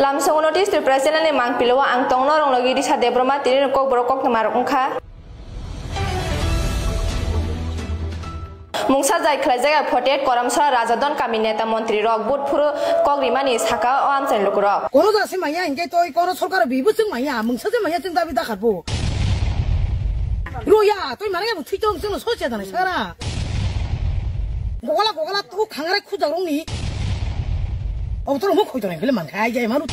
Lamsong notice to president ni mang pilawa ang tong norong lagi di sa debroma tinin kok borokok na marok ka. Mungsa jai khlajai photet koramsara rajadon kami neta mantri rok budpuru kok rimani saka o amsen lukurok. Kono jase maya ingke toy kono sarkar bibutung maya mungsa je maya jeng dabi dakharbo. Roya toy manage bu thitong jeng soche dane sara. Gogala tu khangare khujarong ni. Autor mo khoy dane gele man khai jai manu.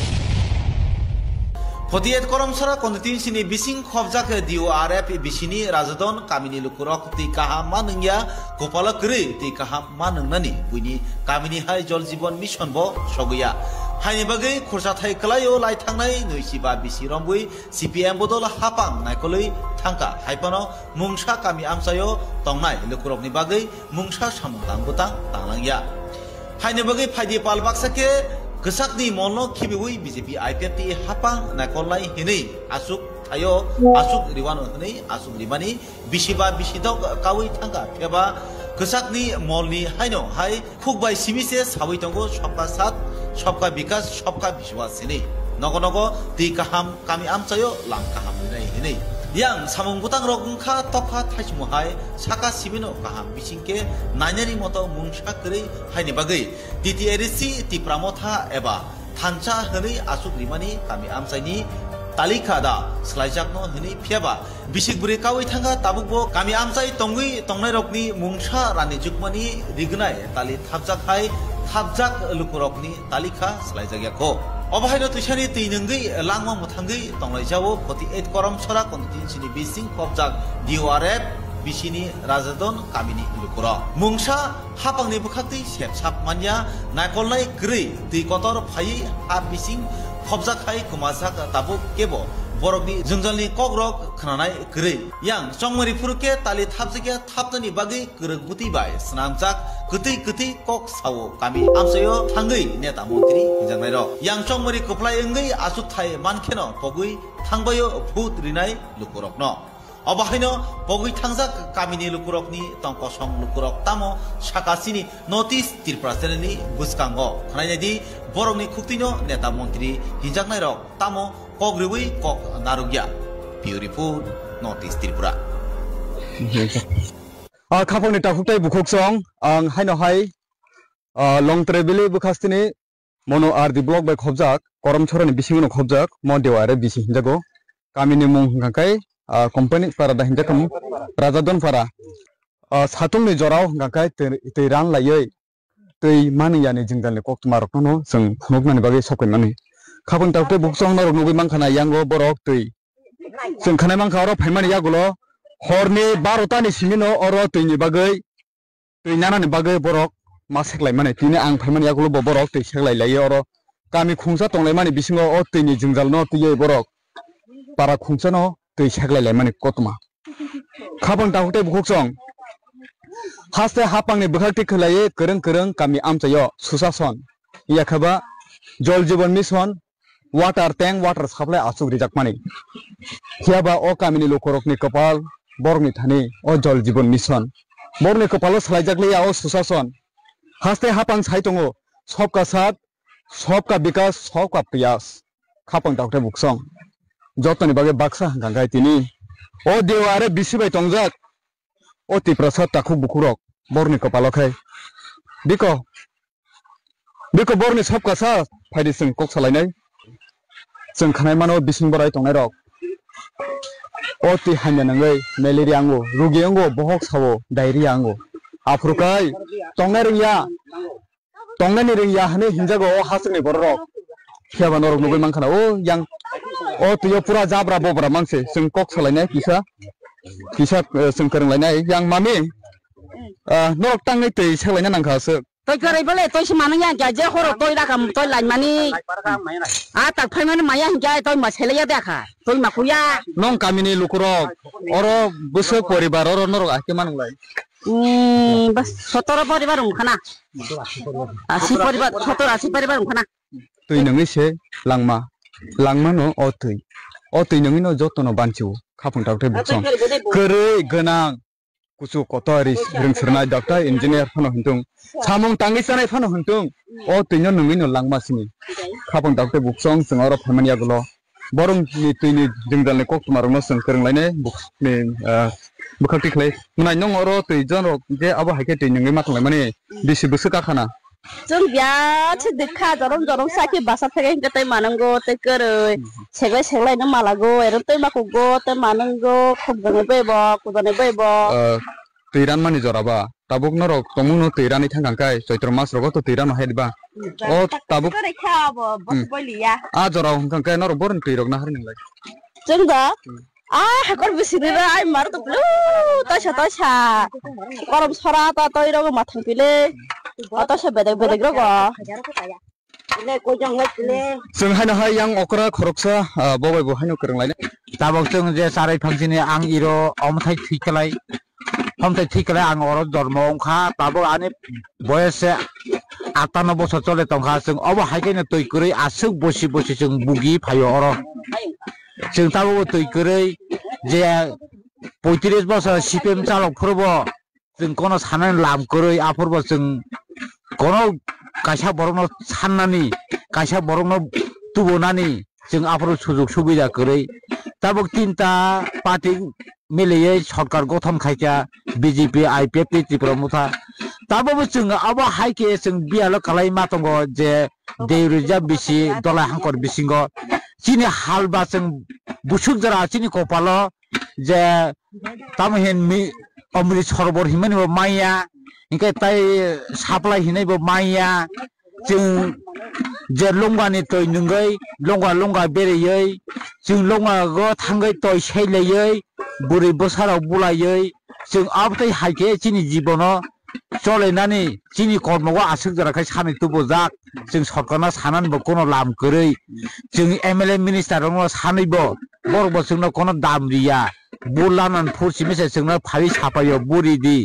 Photiet koramsara kondutin sini bising khobjak DORF bisini rajadon kamini lukurok ti kaham manungya kopala kri ti kaham manungnani buini kamini hai jol jibon mission bo soguya haini bagai khursa thai kalayo lai thangnai nuisiba bisi rombui CPM bodol hapang naikoloi thangka haipano mungsa kami amsayo tongnai lukurok ni bagai mungsa samungtang butang tanglangya haini bagai phaidi palbaksake Kesakni mono kibiwi BJP IPT hapang nakolai hini asuk ayo asuk riwano hini asuk rimani bisiba bisidok kawi tangka pheba kesakni molni haino hai khukbai simise sawi tongo sobka sat sobka bikas sobka biswa sini nogo ti kaham kami amsayo lang kaham hini yang samung butang rogungka tokha thaismu hai saka sibino kaham bisingke nanyari moto mungsa kri haini bagai TTRC ti pramotha eba thancha hni asuk rimani kami amsaini talika da slaijakno hni phiaba bisikburi kawi thanga tabukbo kami amsai tongui tongnai rokni mungsa rani jukmani rignai tali thapjak hai thapjak lukurokni talika slaijagyako Obahaino tushani tinungi langma muthangi tonglai jawo 48 koram sora kontin sini bising khobjak DORF bisini rajadon kamini lukura mungsa hapangni bukhakti sepsap manya naikolnai gri ti kotor phai ha bising khobjak khai kumajak tabuk kebo borokni jungjalni kogrok khnanai gri yang chongmari furuke tali thapjigya thaptani bagi gurugbuti bai snamjak kuti kok sawo kami amsayo thangai neta mantri hinjangnai ro yang chongmari kuplai engai asuk thai mankheno pogui thangbayo phut rinai lukurokno Obahaino pogui thangjak kamini lukurokni tongkosong lukurok tamo sakasini notice tirprasenani buskango khanainadi borokni khuktino neta mantri hinjangnai ro tamo kogriwi kok narugya beautiful notice tirpura Kapangni takuktai bukoksong ang haino hai long travel bukastini mono ardi blog by khobjak koram chorani bisingono khobjak mondewa bisi hinjago kamini mung hangkai company para da hinjakam rajadon para satungni jorao hangkai teiran layoi tei mani yani jingdalni koktumarok no jeng phunuknani bagi sokaimani kapang takuktai bukoksong narok nugi mangkhana yango borok tei jeng khanai mangkha oro phaimani yagulo Horni barotani simino oro tini bagai tinana ni bagai borok maseklai mane tini ang phaimani yagulo borok tei seklai lai oro kami khungsa tonglai mane bisingo o tini jingjal no tiye borok para khungsa no tei seklai lai mane kotma khabang takuktai bukoksong haste hapangni bukhakti khlai kereng kami amchayo susason yakhaba jol jibon mission water tank water supply asuk rijak mani hiaba o kamini lukorokni kapal borni thani o jol jibon mission borni kapalo slaijakle o susason haste hapang saitongo sobka sat sobka bikas sobka priyas khapang takte buksong jotoni bage baksa gangai tini o deware bisibai tongjak o ti prasad takhu bukurok borni kapalo khai biko borni sobka sa phaidi sing kok salainai जों खानाय मानो बिसिं बराय तंनाय रक अति हान्या नंगै malaria अंगो रुगि अंगो बहक सावो diarrhoea अंगो आफ्रुकाय तंनाय रिंगिया हने हिंजागो हासनि बररक खेबा नरक नुबै मांखाना ओ yang o tuyo pura jabra bobra mangse जों कक सलायनाय किसा जों फोरोंलायनाय yang mami नरक तांगै तै सलायना नांखासो tôi cười bale tôi xem anh nhá giờ hồi tôi đã cầm tôi lạnh mà ni tập phải mà mày anh trai tôi mà sẽ lấy ra cả tôi mà kuya nong kami ni lukurok oro busuk poribar oro norok ake manulai bas sotor poribar umkhana asi poribar umkhana tui nangi se langma no o tui nangi no jotono banchu khapung takte buksong kerei genang kusu kotori ringsernai doctor engineer phano hintung samung tangi sanai phano hintung o tuino nungino langma sini khapang doctor buksong sengoro phamania gulo borong ni tuini jingdal ni kok tumarong seng kereng laine buks ni bukakti khlai munai nong oro tuijon rok je abo haike tuinungi matlai mani bisi busuka khana जों बिराद देखा जरम जरम साखि बासा फेगे हिंगे तै मानंगो तै करे सेगलाय सेगलायनो मालागो arrow तै माखौगो तै मानंगो खबजोंनो बैबो कुदने बैबो तैरान मानि जराबा ताबुक नरक तमुनो तैरानि थांगांकाय चैत्र मास रगो तो तैरान हायदिबा ओ ताबुक रेखाबो बस बलिया आ जराव हांकांकाय नरक बरन तैरक ना हरनलाय जों दा हाकर बिसिनि आइ मार तो ब्लु तसा गरम सरा ता तैरगो माथां पिले तसा बेदे बेदे रगो ले कोजों लेले जों हायनो हाय yang okra khoroksa बबाय बो हायनो करंलायने ताबक जों जे साराय फांसिनि आं इरो अमथाय थैखलाय आं अर जन्म अंखा ताबक आनि बयसे 58 বছর চলে তंखा जों अब हायकेनो तैकरै आसुक बसि बसि जों बुगि फायो अर जों ताबो तैकरै जे 35 বছর सिपिएम चालकफोरबो जों कोन साननानै लामकरै आफोरबो जों कोन कायसा बरनो साननानि कायसा बरनो तुबोनानि जों आफोर सुजुग सुबिदा करै ताबक तीनटा पार्टी मिलायै सरकार गठन खायजा बीजेपी आईपीएफ त्रिपुरा मुथा ताबो जों अब हायके जों बियाल कलाय मातंगो जे देउरिजा बिसि दलाय हांकर बिसिंगो चिनि हालबा जों बुसुक जरा चिनि कपालो जे तामहेन मि अमृत सरोवर हिमानिबो माइया इनके ताय साप्लाय हिनायबो माइया जों जे लंगानि तय नंगै लंगा बेरेयै जों लंगागो थांगै तय सैलायै बुरै बोसाराव बुलायै जों आबथाय हायके चिनि जीवनो चलेनानि चिनि कर्मगो आसुक जराखाय सानै तुबोजाक जों सरकारना सानानबो कोनो लाम करै जों एमएलए मिनिस्टारनो सानैबो बरबो जोंनो कोनो दामरिया बुलानान फुरसि मेसे जोंनो फारि सापायो बुरिदि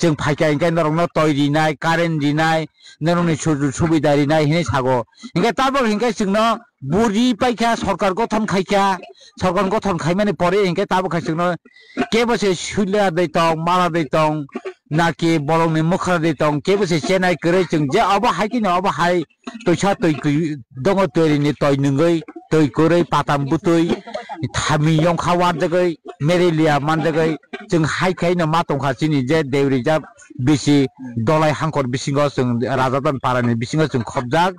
जों फायका इनके नरंनो तयरिनाय कारेन्ट दिनाय नरंनि सुबिदा दिनाय हिने सागो इनके ताबो इनके जोंनो बुरि पाइका सरकार गठन खायमाने परे इनके ताबो खाय जोंनो केबसे सुलिया दैतं माला दैतं नाकि बलंनि मुखरा दैतं केबसे चेनाय करे जों जे अब हायकिनो अब हाय तैसा तै दङ तयरिनि तय नंगै तै करै पाताम बुतै थामि यंखा वारजगै मेरेलिया मानजगै जों हायखायनो मा तंखासिनि जे देउरिजा बिसि दलाय हांकर बिसिंगो जों राजादान पारानि बिसिंगो जों खबजाक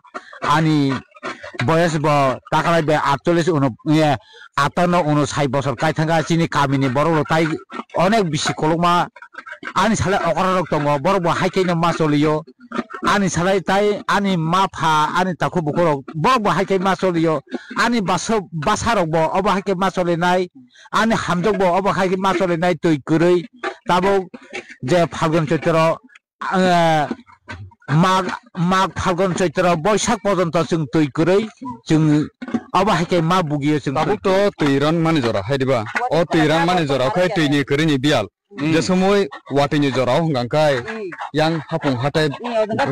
आनि बयस ब ताकालाय बे 48 58 বছর कायथांगा चिनि कामिनि बरलो ताय अनेक बिसि कलमा आनि साले अकरारक दङ बरबो हायखायनो मा चलियो आनि सालाय ताय आनि माफा आनि ताखु बखरो बरबो हायखाय मा चलियो आनि बासारबो अब हायखाय मा चलिनाय आनि हामजोबो अब हायखाय मा चलिनाय तै गरै ताबो जे फागुन चैत्र माग फागुन चैत्र बैसाग पर्यन्त जों तै गरै जों अब हायखाय मा बुगियो जों ताबो तो तैरान माने जरा हायदिबा ओ तैरान माने जरा खाय तैनि करैनि बियाल जे समय वाटिनि जराव हंगांकाय yang hapung hatai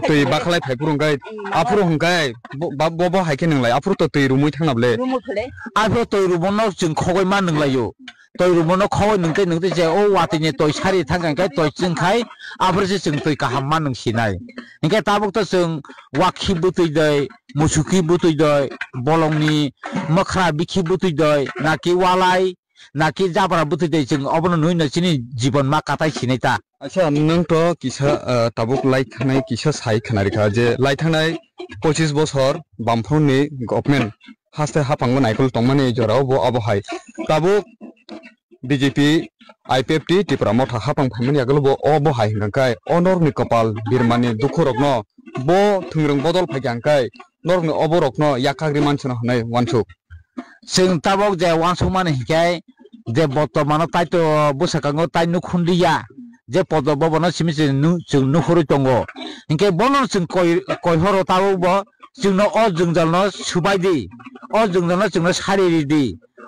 tui bakalai phai purungkai apuru hungkai bobo haike nunglai apuru to tui rumui thangnable apuru tui rumono जों खगय मा नंलायो तय रुमनो खगय नंते जे ओ वाटिनि तय सारि थांगांकाय तय जोंखाय apuru जे जों तय गाहाम मा नंसिनाय इनके ताबुक तो जों वाखि बुतैदै मुसुखि बुतैदै बलंनि मखरा बिखि बुतैदै नाकि वालाय नाकि जाबरा बुतैदै जों अबनो नुइनो चिनि जीवन मा काटाय सिनायता अच्छा नों तो किसा ताबुक लाइक थानाय किसा साइ खनारिखा जे लाइक थानाय 25 বছর बामफोरनि गभर्नमेन्ट हास्ते हापांगो नायखल तंमानि जराव बो अबहाय ताबुक बीजेपी आईपीएफ त्रिपुरा मथा हापां फामनि आगोल बो अबहाय हंगांकाय अनरनि कपाल बिरमानि दुखुरकनो बो थुंरं बदल फायगांकाय नरनि अबरकनो याकाग्रि मानसनो हनाय वानसुक जों ताबुक जे वानसुक माने हिकाय जे बर्तमान ताय तो बुसाकांगो ताय नुखुन्दिया जे पदबनो सिमिसे जों नुहुरै दङ इनके बनो जों कयहरो ताबो जोंनो अ जोंजलनो सुबायदि अ जोंजलनो जोंनो सारिरिदि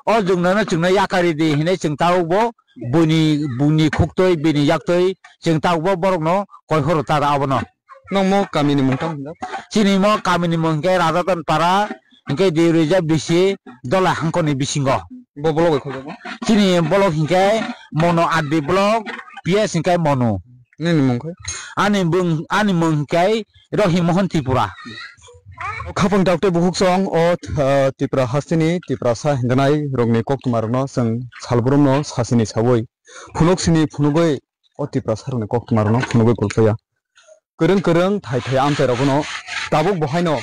अ जोंनो याकारिदि हिने जों ताबो बुनि खुक्तै बिनि याक्तै जों ताबो बरकनो कयहरो तारा अबनो नमो कामिनि मुंथां चिनिमो कामिनि मुंके राजादान पारा इनके देउरिजा बिसि दला हांकनि बिसिंगो बो ब्लग खलबो चिनि ब्लग हिंके मनो आदि blog PS singkai mono Nini mungkai. ani mungkai rohi mohon Tripura Khapang dakte buhuk song o Tripura hastini Tripura sa hindanai rogni kok tumarno seng salburumno sasini sawoi. Phunok sini phunugoi o Tripura sarone kok tumarno phunugoi kolpaya. Kereng thai amte rogono tabuk bohaino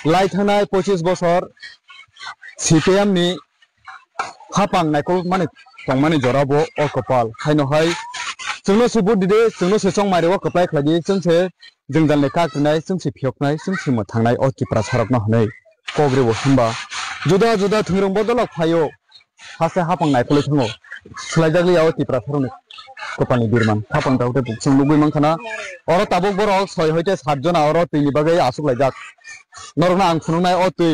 lai thanai 25 bosor CPM ni hapang naikol mane tongmani jorabo o kopal haino hai जोंनो सुबुर दिदे जोंनो सेसं मारेवा कप्लाय खलागि जोंसे जोंजान लेखा खनाय जोंसे फियकनाय जोंसे मोथांनाय अ तिप्रा सारकनो हनै कग्रि बसुमबा जुदा थुंरं बदलक फायो हासे हापं नायखले थंगो स्लाइजागलि आव तिप्रा सारने कपानि बिरमान हापं दाउते बुकसं लुगै मानखाना अर ताबक बर 6 हयते 7 जन अर तैनि बागै आसुलायजाक नरना आं फुनुनाय अ तै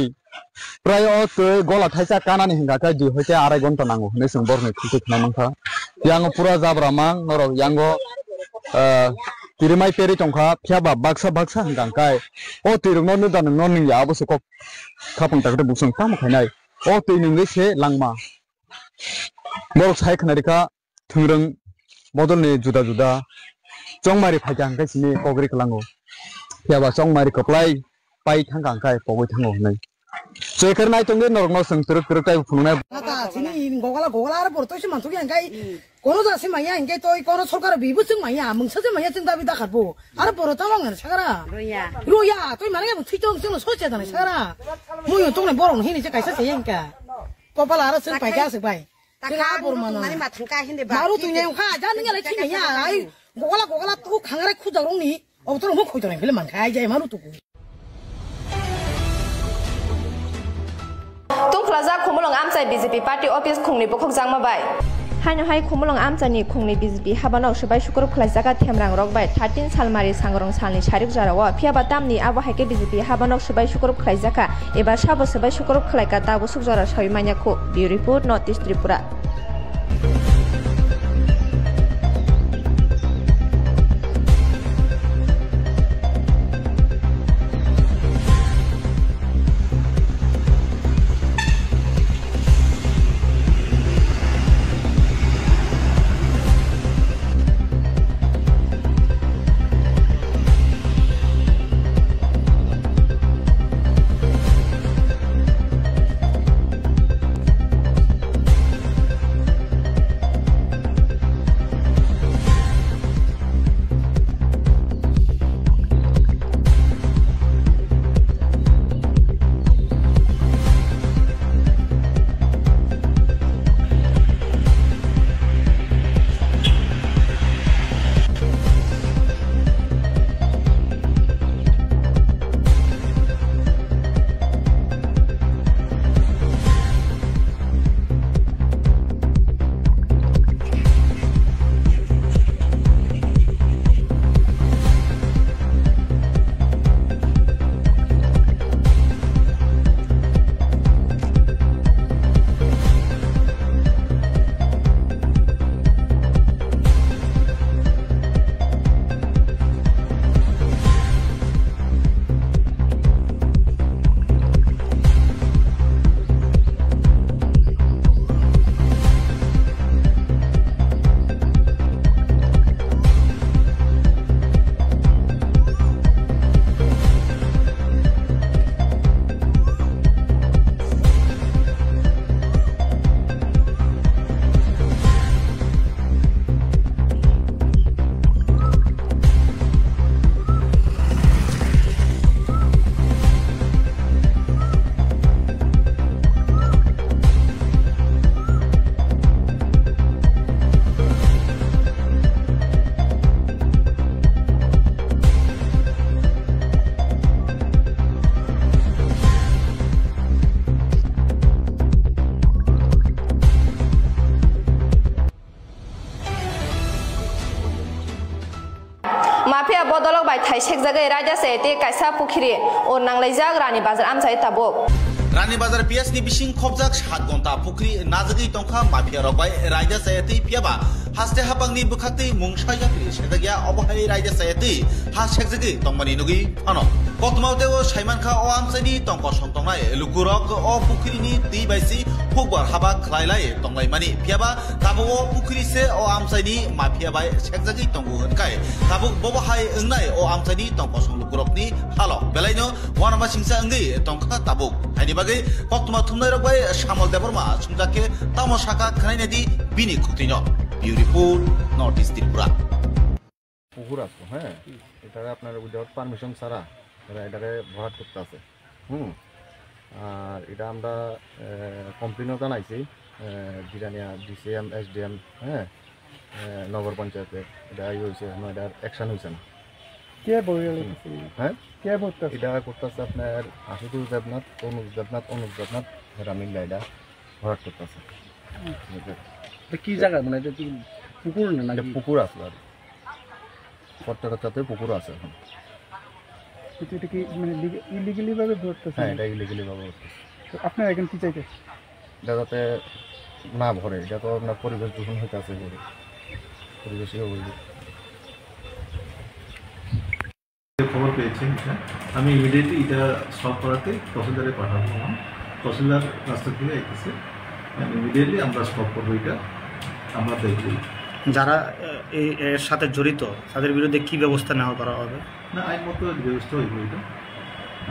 प्राय अ तै गला थाइसा कानानि हिंगाका 2 हयते 2.5 घन्टा नांगौ हनै जों बरनै खुखना मानखा yang pura zabramang norok yango tirimai peri tongkha phiaba baksa hangkai o tirungno nudan non ya abo sokok khapang takte busung tam khainai o tining se langma borok sai khnarika thungrang bodolni juda chongmari phaijang kai sini kogri klango phiaba chongmari koplai pai thangkai pogoi thango nei Ceker naik tunggu normal sengturut tai pununai. Kata sini gogala ada porto sih mantuk yang kai kono dah sih maya yang kai toy kono sorkar bibu sih maya mengsaja maya sih tapi tak karbo. Ada porto wangan sekarang. Roya, toy mana yang tujuh sih lo soce tanah sekarang. Mau yang tunggu borong ini sih kaisa sih yang kai. Kopal ada sih pai kai sih pai. Tengah bor mana. Baru tuh yang kah jangan tinggal sih maya. Gogala tuh kangerai kujarong nih. Oh tuh mau kujarong film mana kai jaya malu tuh. Tung plaza khumulong amchai BJP party office khungni bokhok jangma bai haino hai khumulong amchani khungni BJP habanok subai shukurup khlaijaka themrang rok bai 13 salmari sangrong salni sharik jarawa phiaba tamni abo haike BJP habanok subai shukurup khlaijaka eba sabo subai shukurup khlaika tabo sukjara sawi manya khu bureau report Northeast Tripura Mafia bodolok bai thai sek jagai raja se te kaisa pukhiri or nanglai jag rani bazar amchai tabok Ranibajar PS ni bising khobjak 7 gonta pukri najagi tongkha mafia robai raida sayati piaba haste hapang ni bukhati mungsaya kri sedagya obahai raida sayati ha sekjagi tongmani nugi phano kotmauteo saimankha o amsani tongko songtongnai lukurok o pukri ni ti baisi phukbar haba khlailai tonglai mani piaba tabo o pukri se o amsani mafia bai sekjagi tongu hankai tabo bobahai engnai o amsani tongko song lukurok ni halo belaino wanama singsa engi tongkha tabo haini bagai koktuma thumnai rok bai samol deborma sumjake tamo shaka khnainadi bini khutino beautiful North East Tripura পুকুর আছে হ্যাঁ এটারে আপনার without permission ছাড়া এরা এটারে ভরাট করতে আছে আর এটা আমরা কমপ্লেনও জানাইছি জিরানিয়া ডিসিএম এসডিএম হ্যাঁ নগর পঞ্চায়েতে এটা হয়েছে এটার অ্যাকশন হয়েছে না কে বলে হ্যাঁ কে করতে এটা করতেছে আপনার আশুতোষ দেবনাথ অনুজ দেবনাথ এরা মিল্লা এটা ভরাট করতেছে কি জায়গা মানে এটা কি পুকুর না পুকুর আছে আর পট্টাটাতে পুকুর আছে এখন এটা কি মানে ইলিগালি ভাবে ধরতেছে হ্যাঁ এটা ইলিগালি ভাবে ধরতেছে তো আপনারা এখন কি চাইতে এটা যাতে না ভরে এটা তো আপনার পরিবেশ দূষণ হতে আছে পরিবেশীয় বলবো খবর পেয়েছি আমি ইমিডিয়েটলি এটা সলভ করাতে তহসিলদারে পাঠাবো তহসিলদার রাস্তা থেকে এসেছে ইমিডিয়েটলি আমরা স্টপ করবো এটা আমরা দেখবো যারা এর সাথে জড়িত তাদের বিরুদ্ধে কি ব্যবস্থা নেওয়া করা হবে না আইন মতো ব্যবস্থা হইব এটা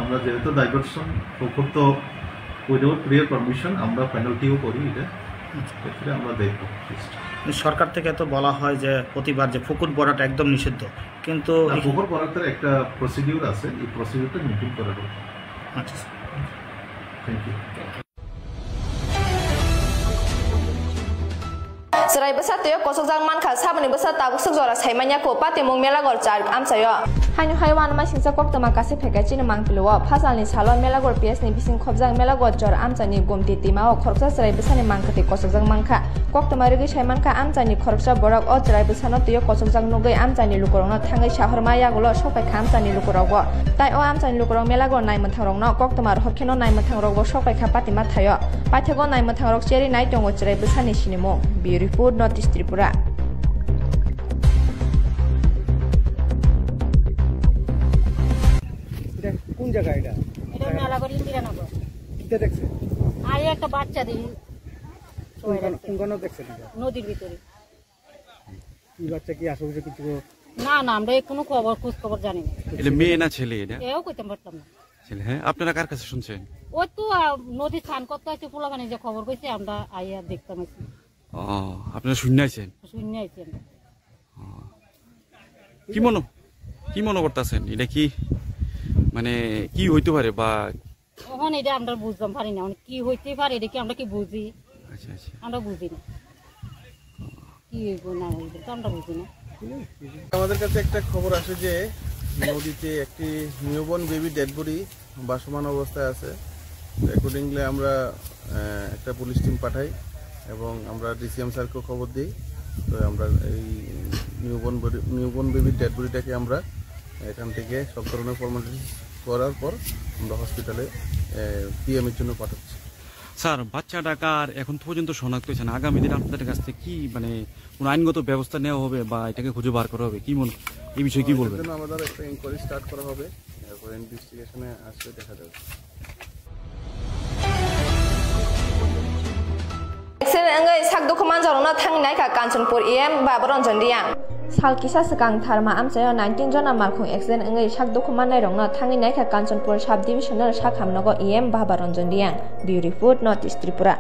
আমরা যেহেতু ডাইভারশন প্রকৃত উইদাউট প্রিয়ার পারমিশন আমরা পেনাল্টিও করি এটা ক্ষেত্রে আমরা দেখব সরকার থেকে তো বলা হয় যে প্রতিবার যে পুকুর ভরাট একদম নিষিদ্ধ কিন্তু পুকুর ভরাটের একটা প্রসিডিউর আছে এই প্রসিডিউরটা মেনটেন করা হবে আচ্ছা thank you Serai besar tu yo kosong jang man kha sabani besar tabuk segjora saimanya ko pati mung mela gor jar amsayo hainu haiwan ma singsa kok tama kasi pheka chini mangpilo phasalni salon mela gor PS ni bising khobjang mela gor jor amchani gomti tima o khoroksa serai besani mangkati kosong jang mankha kok tama rigi saiman kha amchani khoroksa borak o serai besano tu yo kosong jang nugai amchani lukorongno thangai shahar ma yagulo sokai kham amchani lukorogo tai o amchani lukorong mela gor nai manthangrokno kok tama hokheno nai manthangrokbo sokai kha pati ma thayo paithego nai manthangrok cheri nai tongo serai besani sinimo beautiful North East Tripura এটা কোন জায়গা এটা এটা মেলাগড় ইন্দিরানগর কিটা দেখছে আর একটা বাচ্চা দিই কোন দেখছে নদীর ভিতরে কি বাচ্চা কি আশেপাশে কিছু না না আমরা কোনো খোঁজ খবর জানি না এটা মেয়ে না ছেলে এটা এও কইতে পারতাম না ছেলে হ্যাঁ আপনারা কার কাছে শুনছেন ওই তো নদী স্নান করতে আসছে পোলাগানে যে খবর কইছে আমরা আইয়া দেখতাম ও আপনারা শুনে আইছেন শুনে আইছি আমরা কি মনে করতেছেন এটা কি মানে কি হইতে পারে বা এখন এটা আমরা বুঝতাম পারি না কি হইতে পারে এটা কি আমরা কি বুঝি আচ্ছা আচ্ছা আমরা বুঝি না কি হইব না হইব তো আমরা বুঝি না আমাদের কাছে একটা খবর আসে যে নদীতে একটি নিউবর্ন বেবি ডেড বডি ভাসমান অবস্থায় আছে অ্যাকর্ডিংলি আমরা একটা পুলিশ টিম পাঠাই এবং আমরা ডিসিএম স্যারকে খবর দিই তো আমরা এই নিউবর্ন বেবি ডেড বডিটাকে আমরা এখান থেকে সব ধরনের ফর্মালিটি করার পর আমরা হসপিটালে পিএমের জন্য পাঠাচ্ছি স্যার বাচ্চাটাকার এখন পর্যন্ত শনাক্ত হয়েছে না আগামী দিন আপনাদের কাছ থেকে কি মানে কোনো আইনগত ব্যবস্থা নেওয়া হবে বা এটাকে খুঁজে বার করা হবে কি মনে এই বিষয়ে কি বলবেন আমাদের একটা ইনকোয়ারি স্টার্ট করা হবে এরপর ইনভেস্টিগেশনে আসলে দেখা যাবে Ngai sak dokumen jorongno thanginai ka Kanchanpur EM Babaranjan Riang Salkisa sekang tharma amchayo 19 jona malkhung accident ngai sak dokumen nai rongno thanginai ka Kanchanpur sub divisional sakhamnogo EM Babaranjan Riang beautiful North East Tripura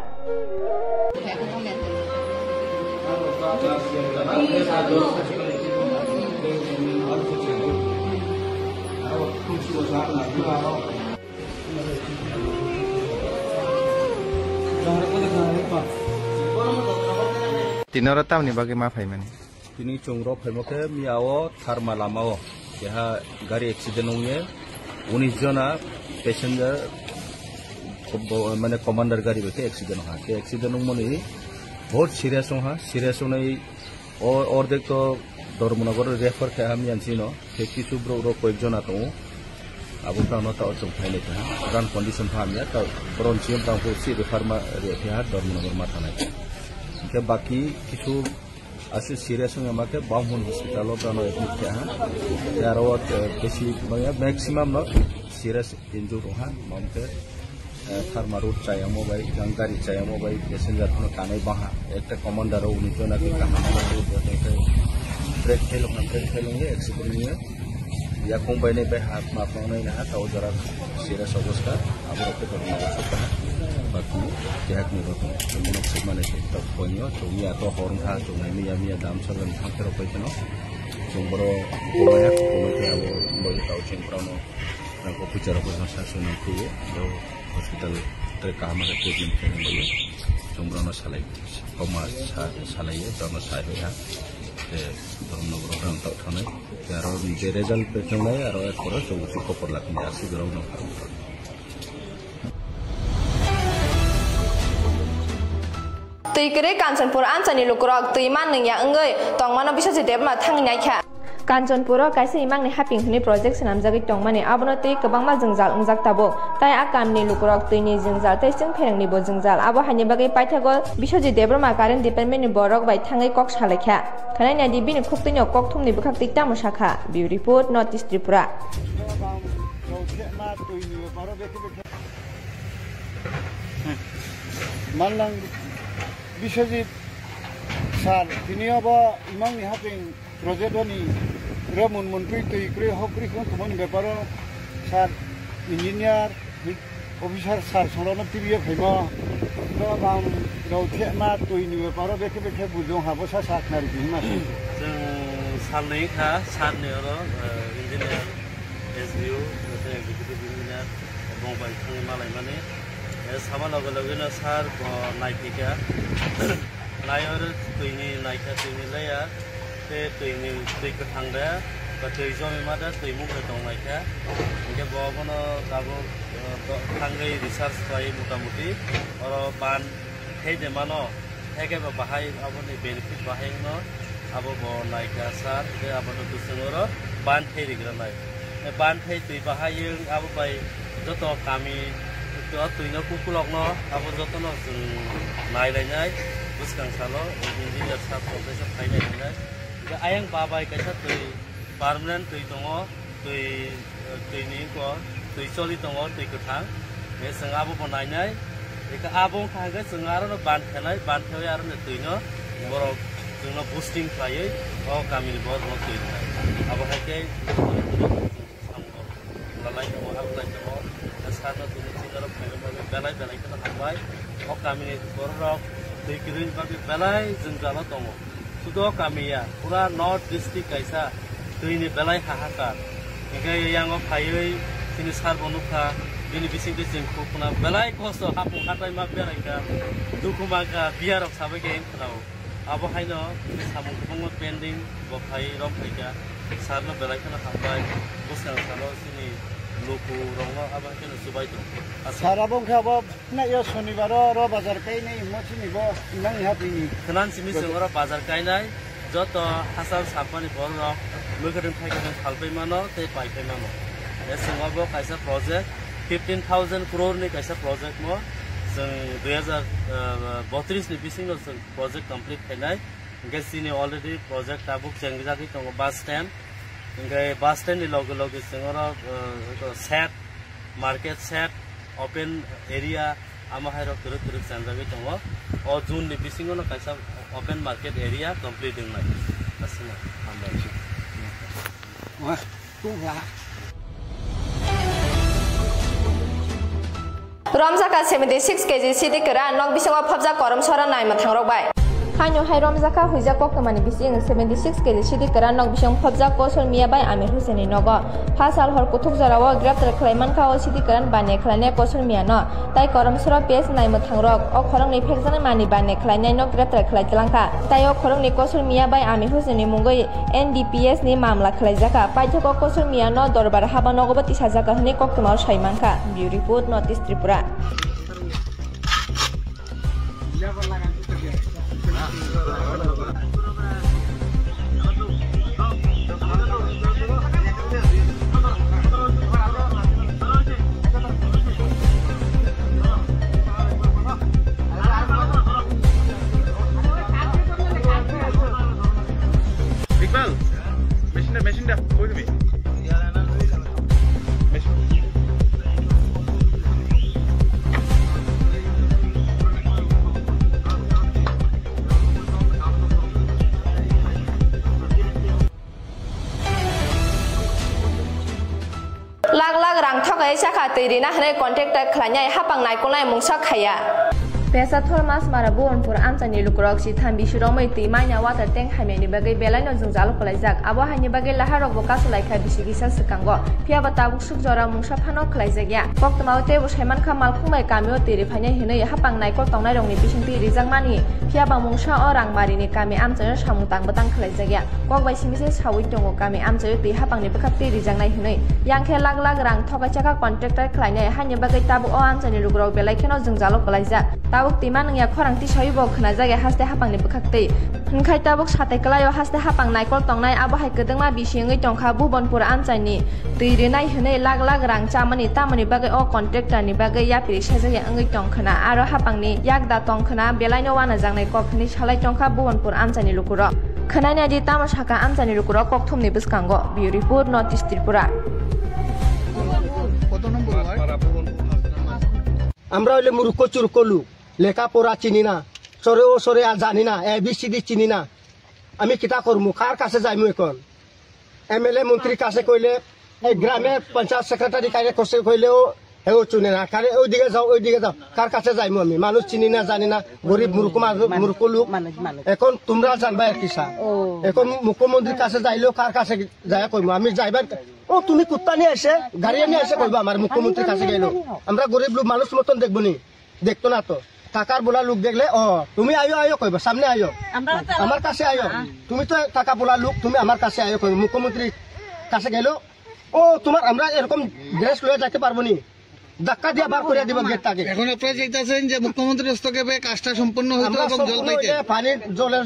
Tinoro tamni bagi ma phaiman tini chongro phaimoke miao tharma lamao yaha gari accident hoye 19 jona passenger mane commander gari beke accident ha ke accident moni bahut serious ha serious nei ordek to dormনগর refer kha ham yansino ke kisu bro ro koek jona to abo prano ta ochong phaile ta ran condition phamya ta bron chiam ta ko si refarma reha dormনগর মাথানাই ke baki kichu asu serious ngamake Bauman hospital prano admit kya ha yarawat beshi maximum not serious injury ha mamke Tharmarut chaya mobile jangkari chaya mobile passenger no kanai baha ekta commander ro uni jona ke kahana ro break felonge accident niye ya combine pe hat ma paunai na ta ojara serious obostha amra pe korna obostha baki jehak ni roto mono semane ta ponyo chumi ato horn ha chumi mi ya dam salan thakero paiteno chumbro komaya komaya abo boy tau chen prano na ko puchara ko sasuna ku do hospital terkama treatment kene boy chumbro na salai koma salai dono sai ya dormনগর ran tau thane aro je result pe thonai aro ekora chobusi kopor lakni asi grau no tui kere Kanchanpur Anchani lukurok tui man nang yang ngai tongmano bishoji debma thangnai kha Kanchanpur kaisa imangni haping huni project sanamjagi tongmani abono tui kwbangma jingjal ungjak tabo tai akamni lukurok tuini jingjal tai sing pherangni bo jingjal abo hani bagai paithago bishoji debma current department ni borok bai thangai kok salakha khanai na di bini khuktuino kok thumni bukhak tikta musakha bureau report Northeast Tripura Malang Bishojit Sar Tiniaba Imang Happing Projedoni Ramun Munpui to Ikre Hokri Kuman Beparo Sar Engineer Officer Sar Solana TV Hema Rabam Rautema to Inubaro Beke Bujong Habosa Saknar Bima Salika Sanero Engineer SBU Executive Engineer Mobile Malay Money sama logo-logo sar naikika nayor tuini naika tuini laya te tuini tui kethangda ba tui jomi mada tui mukha dong naika inge bogono kabo thangai research bai motamuti oro ban heide mano hege ba bahai aboni benefit bahai no abo bo naika sar te abono tusungoro ban thei rigranai ban thei tui bahai abo bai joto kami to tui no kukulok no abo joto no nai lai nai buskang salo engineer sa professor khai nai nai ga ayang babai kaisa tui permanent tui tongo tui ni ko tui choli tongo tui kuthang me sang abo bonai nai eka abo khaga sangaro no ban khelai ban khoi ar ne tui no boro jungno boosting khai o kami ni bor no tui abo hake lalai no abo lai no Asana tuni singarap belai kana hambai o kami borok tui kirin bagi belai jengjala tongo sudo kami ya pura North District kaisa tui ni belai hahakar ngai yang o phaioi tini sar bonukha bini bising bising khupna belai kosto hapu hatai ma berai ka dukuma ka biarok sabai ke khao abo haino samung bongo pending bo phai rom phaika sarno belai kana hambai busang salo sini Luku rongo abang kena subai tu. Sarabong kabo na yo sonibaro ro bazar kai nei mochi ni bo nang happy ni. Kenan simi sengora bazar kai nai joto hasal sapani bor ro lukaden thai kan halpai mano te pai kai mano. Ya sengabo kaisa project 15,000 crore ni kaisa project mo seng 2032 ni bising no project complete kai nai. Gesi ni already project tabuk chengja ki tong bus stand Ngai bus stand ni logo sengora set market set open area ama hairo turut sanjagi tongo o June ni bisingo no kaisa open market area completing nai asina amba wah tungla Ramzaka 76 kg city kera nok bisingo phapja korom sora nai mathangrok bai Haino hai Ramzaka huija kokmani bising 76 kg city kera nok bising phapja kosol miya bai Amir Hussein nogo phasal hor kuthuk jarawo graftar khlaiman khao city keran bane khlaine kosol miya no tai korom sora pes nai mathangrok o khorong ni phekjana mani bane khlainai no graftar khlai tlangka tai o khorong ni kosol miya bai Amir Hussein ni mungoi NDPS ni mamla khlaijaka paithako kosol miya no dorbar haba nogobati sajaka hni koktoma saimanka bureau report Northeast Tripura lakh lakh रां थगाय साखा तैरिना हनै contractor खलायनाय हापां नायखौलाय मुंसा खाया Pesa Thomas Marabon for Anthony Lucroxi Tambi Shuromai Maina water tank Hamini Bagay Belano Zunzal Kolazak, Abahani Bagay Laharo Bocaso like Habishigisa Sekango, Piabata Sukzora Mushapano Klazagia, Poktamote was Heman Kamal Kumai Cameo Tirifania Hino Hapang Naiko Tonarong Efficiency Rizangmani, Piaba Musha Orang Marini Kami Amter Shamutang Batang Klazagia, Walk by Simis Hawitongo Kami Amter, the Hapang Nipakati Rizangna Hino, Yanke Lag Lag Rang Tokachaka contractor Kleine, Hanya Bagay Tabu or Anthony Lucro Belakano Zunzalo Kolazak. Tabuk timan yang korang ti soybo khna jaga haste hapang ni bkhakte hingkai tabuk sate kalayo haste hapang naikol tongnai abahai kedengma bisingai tongkha bubonpur amchaini tuirinai hne lag lag rang chamani tamani bagai o contractor ni bagai yapiri sajaga angai tongkhna aro hapang ni yakda tongkhna belaino wana jangnai kokni salai tongkha bubonpur amchaini lukuro khanai di tamasaka amchaini lukuro kokthumni biskango beautiful notice tripura আমরা হইলে মূর্খ চুরকলু লেখাপড়া চিনি না সরে ও সরে আর জানি না ABCD চিনি না আমি কিতা করবো কার কাছে যাইমু এখন MLA মন্ত্রীর কাছে কইলে এই গ্রামে পঞ্চায়েত সেক্রেটারি কাছে কইছে কইলেও হেও চুনে না কারে ওইদিকে যাও কার কাছে যাইমু আমি মানুষ চিনি না জানি না গরিব মূর্খ লোক এখন তোমরা জানবা কিসা এখন মুখ্যমন্ত্রীর কাছে যাইলেও কার কাছে যায় কইমু আমি যাইবার ও তুমি কুত্তা নিয়ে এসে গাড়ি নিয়ে এসে কইবা আমার মুখ্যমন্ত্রীর কাছে গেল আমরা গরিব লোক মানুষ মতন দেখবো নি দেখতো না তো টাকার বলা লোক দেখলে তুমি আয়ো কইবা সামনে আয়ো আমার কাছে আয়ো তুমি তো টাকা বলা লোক তুমি আমার কাছে আয়ো কইবা মুখ্যমন্ত্রীর কাছে গেল ও তোমার আমরা এরকম ড্রেস লয়ে যেতে পারবো নি ধাক্কা দিয়ে বার করে দিব গেটটাকে এখন আপনারা চাইতেছেন যে মুখ্যমন্ত্রীর হস্তক্ষেপে কাজটা সম্পূর্ণ হইতো এবং জল পাইতে পানির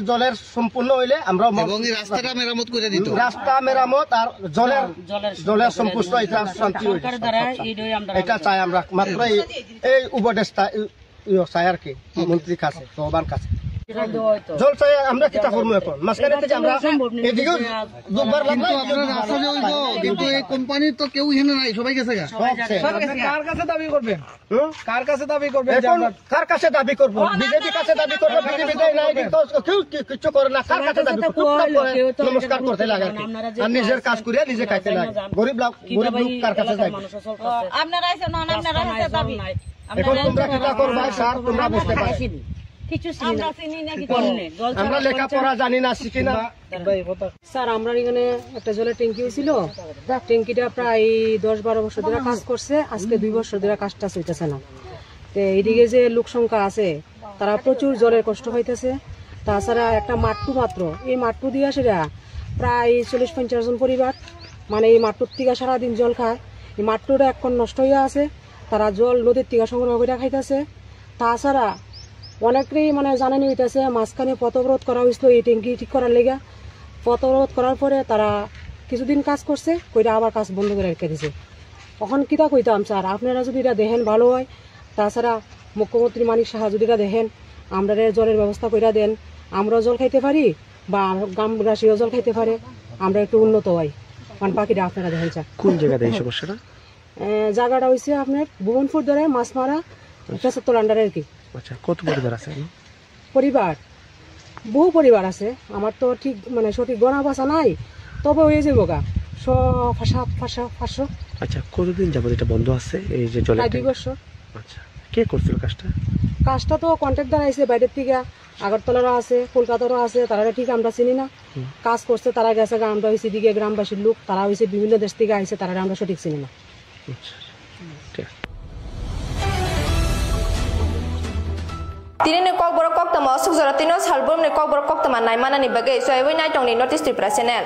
জলের সম্পূর্ণ হইলে আমরা এবং এই রাস্তাটা মেরামত করে দিত রাস্তা মেরামত আর জলের সম্পুষ্ট এটা শান্তি এটা চাই আমরা মাত্র এই উপদেষ্টা চাই আর কি মন্ত্রীর কাছে সবার কাছে জল চাই আমরা কিতা করবো এখন মাঝখানে থেকে আমরা এদিকেও দুবার কিন্তু এই কোম্পানির তো কেউ এখানে নাই সবাই গেছে কার কাছে দাবি করবেন কার কাছে দাবি করবেন কার কাছে দাবি করবো বিজেপি কাছে দাবি করবো বিজেপি নাই কেউ কিছু করে না কার কাছে দাবি নমস্কার করতে লাগে আর নিজের কাজ করিয়া নিজে খাইতে লাগে গরিব লোক কার কাছে যাবে এখন তোমরা কিতা করবা স্যার তোমরা বুঝতে পারছি আমরা লেখাপড়া জানি না শিখি না স্যার আমরা এখানে একটা জলের ট্যাঙ্কি হয়েছিল ট্যাঙ্কিটা প্রায় 10-12 বছর ধরে কাজ করছে আজকে 2 বছর ধরে কাজটা চলতেছে না তো এইদিকে যে লোক সংখ্যা আছে তারা প্রচুর জলের কষ্ট হইতেছে তাছাড়া একটা মাট্টু মাত্র এই মাট্টু দিয়ে সেটা প্রায় 40-50 জন পরিবার মানে এই মাট্টুর থেকে সারাদিন জল খায় এই মাট্টুটা এখন নষ্ট হয়ে আছে তারা জল নদীর থেকে সংগ্রহ করে খাইতেছে তাছাড়া অনেকেই মানে জানানি হইতেছে মাঝখানে পথবরোধ করা হয়েছিল এই ট্যাঙ্কি ঠিক করার লেগে পথবরোধ করার পরে তারা কিছুদিন কাজ করছে কইরা আবার কাজ বন্ধ করে রেখে দিছে এখন কিতা কইতাম স্যার আপনারা যদি এটা দেখেন ভালো হয় তাছাড়া মুখ্যমন্ত্রী মানিক সাহা যদি এটা দেখেন আমরা জলের ব্যবস্থা কইরা দেন আমরাও জল খাইতে পারি বা গ্রামবাসীও জল খাইতে পারে আমরা একটু উন্নত হই মানে বাকিটা আপনারা দেখেন স্যার কোন জায়গাতে এই সমস্যাটা জায়গাটা হয়েছে আপনার ভুবনপুর ধরে মাছমারা 75 আন্ডারে আর কি আচ্ছা কত পরিবার আছে পরিবার বহু পরিবার আছে আমার তো ঠিক মানে সঠিক গণা বাসা নাই তবে হয়ে যাবো গা 500। আচ্ছা কতদিন যাবত এটা বন্ধ আছে এই যে জলের 2 বছর আচ্ছা কে করছিল কাজটা তো কন্ট্রাক্টর আইছে বাইরের থেকে আগরতলারও আছে কলকাতারও আছে তারা ঠিক আমরা চিনি না কাজ করছে তারা গেছে আমরা হয়েছি দিকে গ্রামবাসীর লোক তারা হয়েছে বিভিন্ন দেশ থেকে আইছে তারা আমরা সঠিক চিনি না Tini kok borok kok temo sukzora tino salbum ni kok borok kok teman naimana ni bagai so ewe nai tong ni notice di channel.